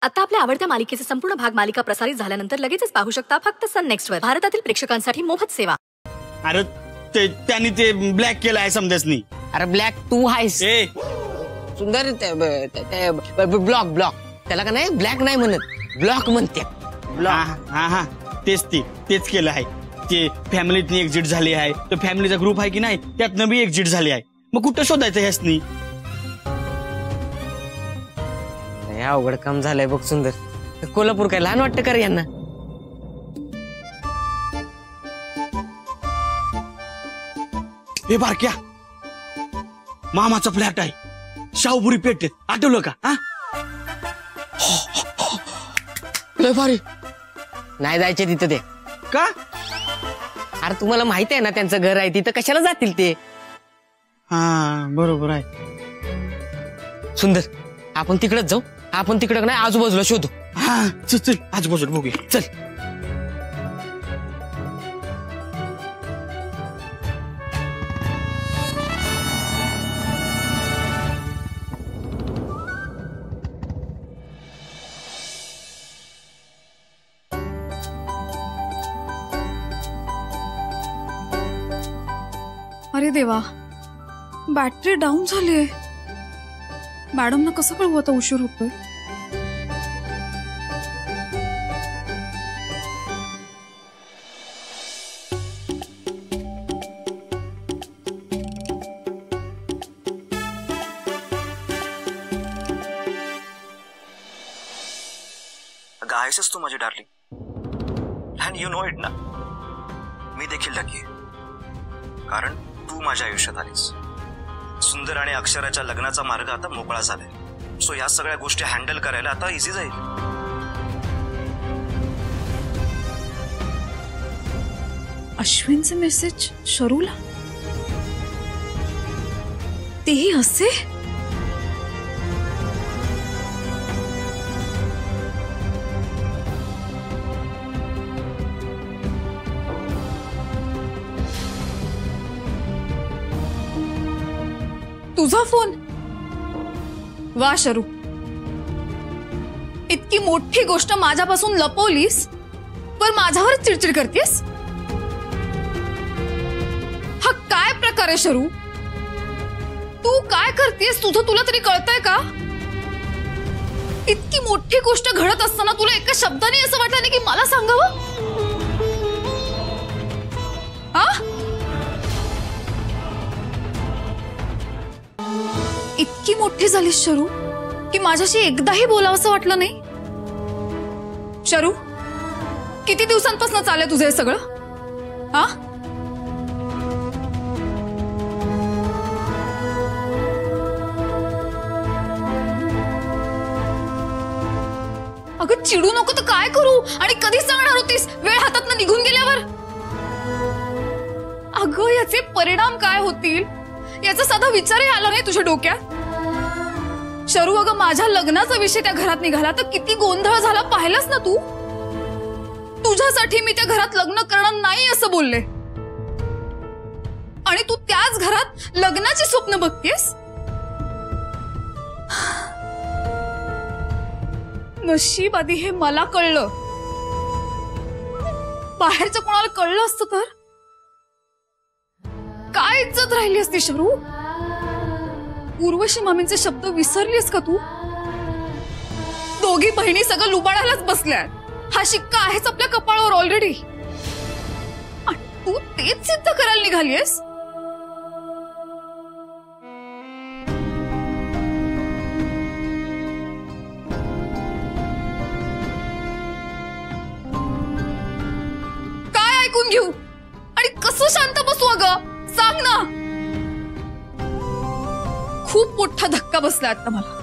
आता आपल्या आवडत्या मालिकेचे संपूर्ण भाग मालिका प्रसारित झाल्यानंतर लगेचच पाहू शकता फक्त सन नेक्स्ट वर. भारतातील प्रेक्षकांसाठी मोफत सेवा. अरे त्यांनी ते ब्लॅक केलं आहे समजसनी. अरे ब्लॅक तू आहेस सुंदर. ब्लॉक त्याला का नाही ब्लॅक नाही म्हणत, ब्लॉक म्हणते. हा तेच केलं आहे. ते फॅमिलीतनी एक्झिट झाली आहे. तो फॅमिलीचा ग्रुप आहे की नाही त्यातनं बी एक्झिट झाली आहे. मग कुठं शोधायचं ह्यासनी? अवघड काम झालंय बघ सुंदर. कोल्हापूर काय लहान वाटतं का रे यांना? हे बारक्या, मामाचा फ्लॅट आहे शाहूपुरी पेठेत, आठवलं का? लय भारी. नाही जायचे तिथं. ते का? अरे तुम्हाला माहित आहे ना त्यांचं घर आहे तिथं, कशाला जातील ते? हा बरोबर आहे. सुंदर आपण तिकडेच जाऊ. आपण तिकडे नाही आजूबाजूला शोधू. हा चल आजूबाजूला बघूया. चल. अरे देवा, बॅटरी डाऊन झालीये. मॅडमना कसं कळवू आता उशीर होतोय? अगं आहेसच तू माझी darling, and you know it ना. मी देखील लकी आहे कारण तू माझ्या आयुष्यात आलीस. सुंदर आणि अक्षराच्या लग्नाचा मार्ग आता मोकळा झालाय. सो या सगळ्या गोष्टी हँडल करायला आता इझी जाईल. अश्विनचे मेसेज शरूला, तेही असे? तुझा फोन? वा शरू, इतकी मोठी गोष्ट माझ्यापासून लपवलीस पण माझ्यावर चिडचिड करतेस? हा काय प्रकार आहे शरू? तू काय करतेस? तुला तरी कळतंय का? इतकी मोठी गोष्ट घडत असताना तुला एका शब्दाने असं वाटलं नाही की मला सांगावं? हा? इतकी मोठी झालीस शरू की माझ्याशी एकदाही बोलावंसं वाटलं नाही? शरू, किती दिवसांपासून चाललंय तुझं हे सगळं? हा? अगं चिडू नको तर काय करू? आणि कधी सांगणार होतीस वेळ हातातनं निघून गेल्यावर? अगं याचे परिणाम काय होतील याचा साधा विचारही आला नाही तुझ्या डोक्यात? शरू, अगं माझ्या लग्नाचा विषय त्या घरात निघाला तर किती गोंधळ झाला पाहिलंस ना तू? तुझ्यासाठी मी त्या घरात लग्न करणार नाही असं बोलले आणि तू त्याच घरात लग्नाची स्वप्न बघतेस. नशीब आधी हे मला कळलं. बाहेरचं कोणाला कळलं असतं तर काय इज्जत राहिली असती शरू? उर्वशी मामींचे शब्द विसरलीस का तू? दोघी बहिणी सगळं लुबाडायलाच बसल्यात. हा शिक्का आहेच आपल्या कपाळावर ऑलरेडी. तू तेच सिद्ध करायला निघालीयस? काय ऐकून घेऊ आणि कसं शांत बसू? अगं सांग ना. खूप मोठा धक्का बसला आता मला.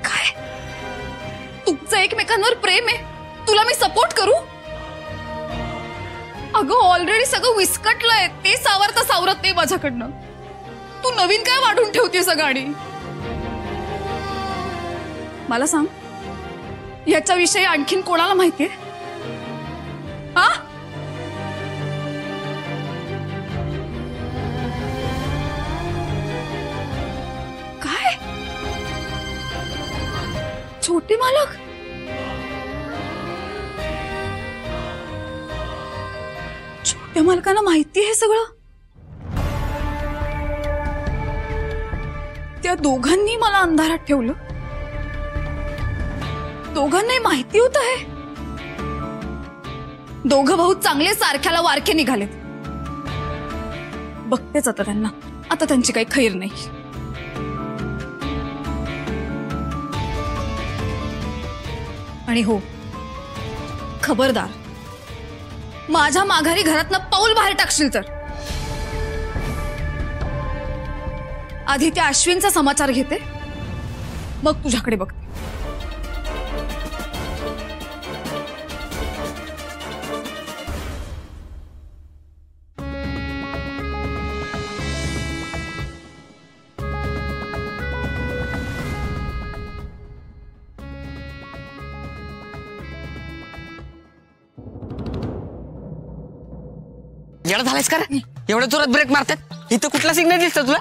काय तुमचं एकमेकांवर प्रेम आहे? तुला मी सपोर्ट करू? अगं ऑलरेडी सगळं विस्कटलंय. ते सावरता सावरत नाही माझ्याकडनं. तू नवीन काय वाढून ठेवतेस गाडी? मला सांग, याच्याविषयी आणखीन कोणाला माहितीये? हा? छोटे मालक? छोट्या मालकांना माहिती आहे सगळं? त्या दोघांनी मला अंधारात ठेवलं. दोघांनाही माहिती होत आहे. दोघं भाऊ चांगले सारख्याला वारखे निघालेत. बघतेच आता त्यांना. आता त्यांची काही खैर नाही. आणि हो, खबरदार, माझ्या माघारी घरातनं पाऊल बाहेर टाकशील तर आधी त्या अश्विनचा समाचार घेते, मग तुझ्याकडे बघते. येडा झालायस का रे? एवढ्या जोरात ब्रेक मारतात. इथं कुठला सिग्नल दिसतो तुला?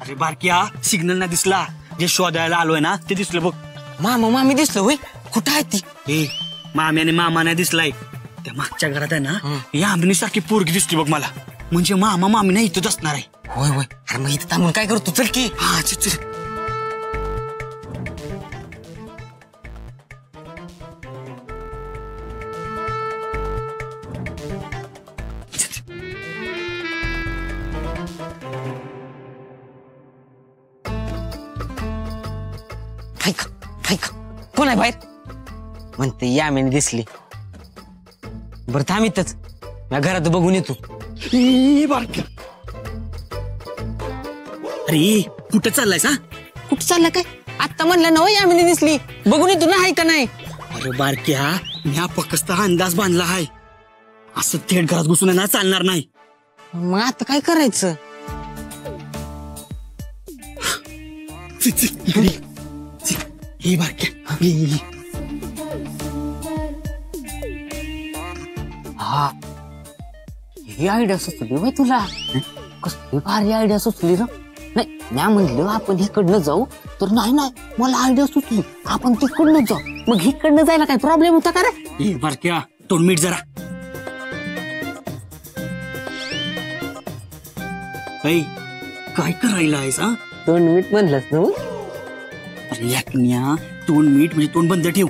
अरे बारक्या, सिग्नल नाही दिसला. जे शोधायला आलोय ना ते दिसलं बघ. मामा मामी दिसलं होय? कुठं आहे ती? ए, माम्याने मामा नाही दिसलाय. त्या मागच्या घरात आहे ना, यामिनी सारखी पोरगी दिसली बघ मला. म्हणजे मामा मामी नाही इथंच असणार आहे. होय होय. अरे मग इथं थांबून काय करतो? चल की. हा चल चल. ऐक ऐक, कोण आहे बाहेर? म्हणते यामिनी दिसली. बरं थांब इथंच, मी घरात बघून येतो. ए, बारक्या. अरे कुठं चाललायस? हा, कुठं चाललं काय? आत्ता म्हणलं ना यामिनी दिसली, बघून येतो ना. आहे का नाही? अरे बारक्या, मी फक्त अंदाज बांधला आहे. असं थेट घरात घुसून ना चालणार नाही. मग आता काय करायचं? चल, चल, इकडे ये. चल. हे बारक्या, ये. हा, ही आयडिया सुचली होय तुला? कसली भारी आयडिया सुचली र. नाही, मी म्हणलं आपण इकडनं जाऊ, तर नाही नाही, मला आयडिया सुचली आपण तिकडनं जाऊ. मग इकडनं जायला काय प्रॉब्लेम होता का रे? हे बारक्या, तोंड मीठ जरा. ऐ, काय करायला आहेस? हा, 2 मिनिट म्हणलंच ना. अरे याकन्या, तोंड मीठ म्हणजे तोंड बंद ठेव.